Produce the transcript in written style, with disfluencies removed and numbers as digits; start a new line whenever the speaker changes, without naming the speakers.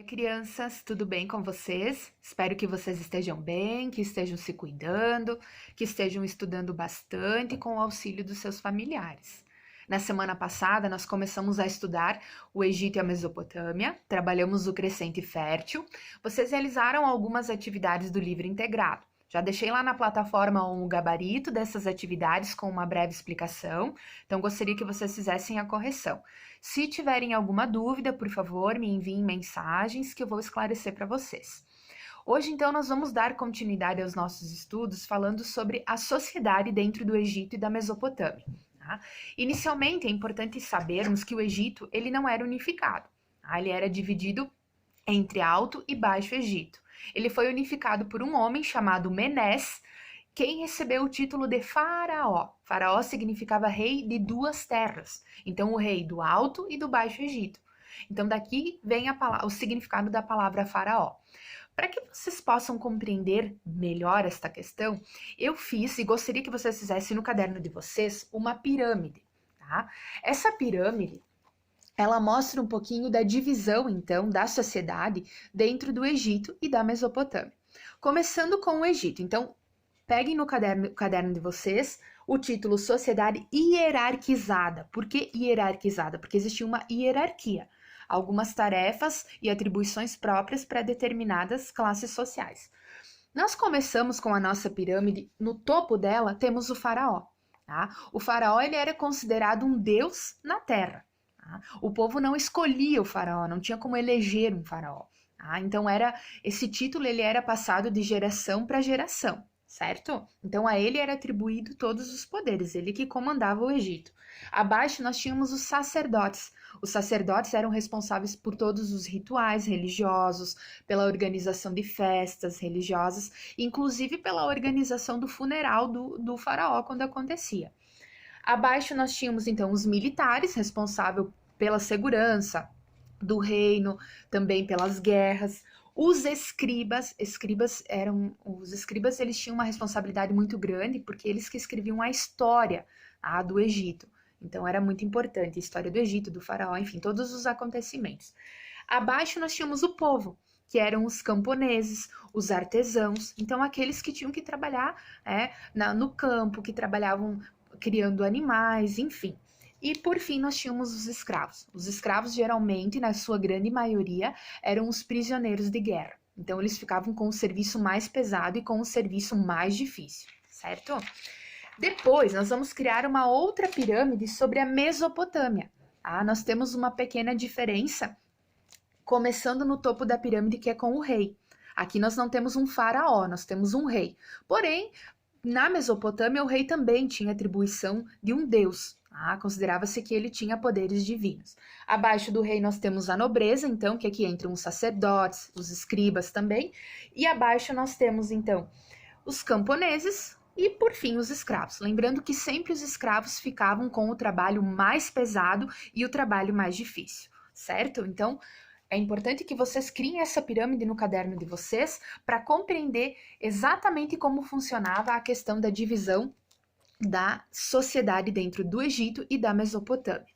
crianças, tudo bem com vocês? Espero que vocês estejam bem, que estejam se cuidando, que estejam estudando bastante com o auxílio dos seus familiares. Na semana passada, nós começamos a estudar o Egito e a Mesopotâmia, trabalhamos o crescente fértil. Vocês realizaram algumas atividades do livro integrado. Já deixei lá na plataforma um gabarito dessas atividades com uma breve explicação, então gostaria que vocês fizessem a correção. Se tiverem alguma dúvida, por favor, me enviem mensagens que eu vou esclarecer para vocês. Hoje, então, nós vamos dar continuidade aos nossos estudos falando sobre a sociedade dentro do Egito e da Mesopotâmia. Tá? Inicialmente, é importante sabermos que o Egito ele não era unificado. Tá? Ele era dividido entre Alto e Baixo Egito. Ele foi unificado por um homem chamado Menés, quem recebeu o título de Faraó. Faraó significava rei de duas terras. Então, o rei do Alto e do Baixo Egito. Então, daqui vem o significado da palavra Faraó. Para que vocês possam compreender melhor esta questão, eu fiz e gostaria que vocês fizessem no caderno de vocês uma pirâmide. Tá? Essa pirâmide ela mostra um pouquinho da divisão, então, da sociedade dentro do Egito e da Mesopotâmia. Começando com o Egito. Então, peguem no caderno de vocês o título Sociedade Hierarquizada. Por que hierarquizada? Porque existia uma hierarquia, algumas tarefas e atribuições próprias para determinadas classes sociais. Nós começamos com a nossa pirâmide, no topo dela temos o faraó. Tá? O faraó ele era considerado um deus na terra. O povo não escolhia o faraó, não tinha como eleger um faraó. Tá? Então, esse título ele era passado de geração para geração, certo? Então, a ele era atribuído todos os poderes, ele que comandava o Egito. Abaixo, nós tínhamos os sacerdotes. Os sacerdotes eram responsáveis por todos os rituais religiosos, pela organização de festas religiosas, inclusive pela organização do funeral do faraó quando acontecia. Abaixo nós tínhamos então os militares, responsáveis pela segurança do reino, também pelas guerras. Os escribas eles tinham uma responsabilidade muito grande porque eles que escreviam a história do Egito. Então era muito importante a história do Egito, do faraó, enfim, todos os acontecimentos. Abaixo nós tínhamos o povo, que eram os camponeses, os artesãos, então aqueles que tinham que trabalhar no campo, que trabalhavam criando animais, enfim. E por fim nós tínhamos os escravos. Os escravos geralmente, na sua grande maioria, eram os prisioneiros de guerra. Então eles ficavam com o serviço mais pesado e com o serviço mais difícil, certo? Depois nós vamos criar uma outra pirâmide sobre a Mesopotâmia. Tá? Nós temos uma pequena diferença, começando no topo da pirâmide que é com o rei. Aqui nós não temos um faraó, nós temos um rei. Porém, na Mesopotâmia, o rei também tinha atribuição de um deus. Considerava-se que ele tinha poderes divinos. Abaixo do rei nós temos a nobreza, então, que aqui entram os sacerdotes, os escribas também. E abaixo nós temos, então, os camponeses e, por fim, os escravos. Lembrando que sempre os escravos ficavam com o trabalho mais pesado e o trabalho mais difícil, certo? Então, é importante que vocês criem essa pirâmide no caderno de vocês para compreender exatamente como funcionava a questão da divisão da sociedade dentro do Egito e da Mesopotâmia.